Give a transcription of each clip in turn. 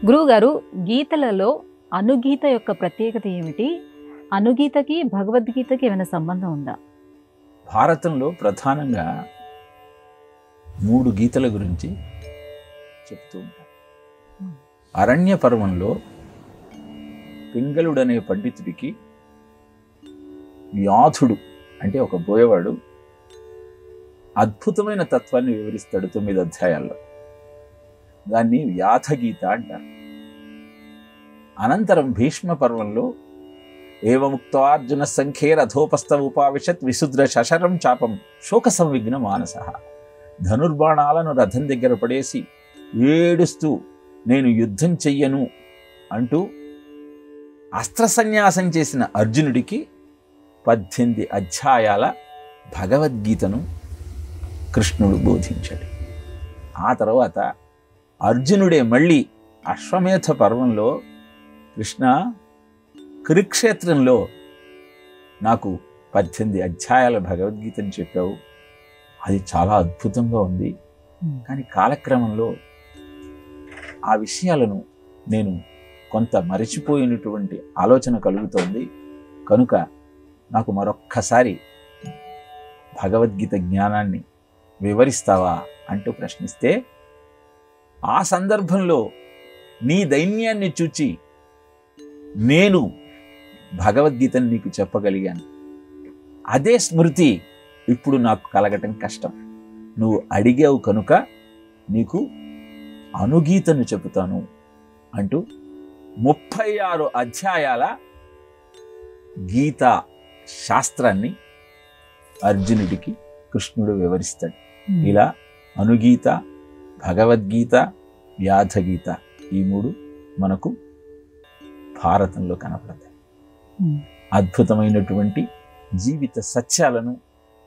గురువుగారు, గీతలలో అనుగీత యొక్క ప్రత్యేకత ఏమిటి? అనుగీతకి, భగవద్గీతకి ఏమైనా సంబంధం ఉందా? భారతంలో ప్రధానంగా 3 గీతల గురించి చెప్తూ ఉంటారు. అరణ్య పర్వంలో పింగళుడనే పండితుడికి వ్యాధుడు అంటే ఒక బోయవాడు అద్భుతమైన తత్వాన్ని వివరిస్తాడు 9 అధ్యాయాల్లో. దాన్ని వ్యాధగీత అంటారు. అనంతరం భీష్మ పర్వంలో ఏవముక్తార్జున సంఖ్యే రథోపస్థ ఉపావిశత్ విశుద్ర శశరం చాపం శోక సంవిఘ్న మానస. ధనుర్బాణాలను రథం దగ్గర పడేసి ఏడుస్తూ నేను యుద్ధం చెయ్యను అంటూ అస్త్ర సన్యాసం చేసిన అర్జునుడికి 18 అధ్యాయాల భగవద్గీతను కృష్ణుడు బోధించాడు. ఆ తర్వాత అర్జునుడే మళ్ళీ అశ్వమేధ పర్వంలో కృష్ణ కురుక్షేత్రంలో నాకు 18 అధ్యాయాల భగవద్గీతను చెప్పావు, అది చాలా అద్భుతంగా ఉంది, కానీ కాలక్రమంలో ఆ విషయాలను నేను కొంత మరచిపోయినటువంటి ఆలోచన కలుగుతోంది, కనుక నాకు మరొక్కసారి భగవద్గీత జ్ఞానాన్ని వివరిస్తావా అంటూ ప్రశ్నిస్తే, ఆ సందర్భంలో నీ దైన్యాన్ని చూచి నేను భగవద్గీతను నీకు చెప్పగలిగాను. అదే స్మృతి ఇప్పుడు నాకు కలగటం కష్టం. నువ్వు అడిగావు కనుక నీకు అనుగీతను చెబుతాను అంటూ 36 అధ్యాయాల గీతా శాస్త్రాన్ని అర్జునుడికి కృష్ణుడు వివరిస్తాడు. ఇలా అనుగీత, భగవద్గీత, వ్యాధగీత ఈ 3 మనకు భారతంలో కనపడతాయి. అద్భుతమైనటువంటి జీవిత సత్యాలను,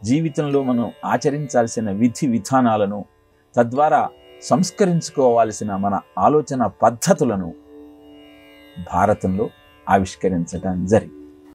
జీవితంలో మనం ఆచరించాల్సిన విధి విధానాలను, తద్వారా సంస్కరించుకోవాల్సిన మన ఆలోచన పద్ధతులను భారతంలో ఆవిష్కరించడం జరిగింది.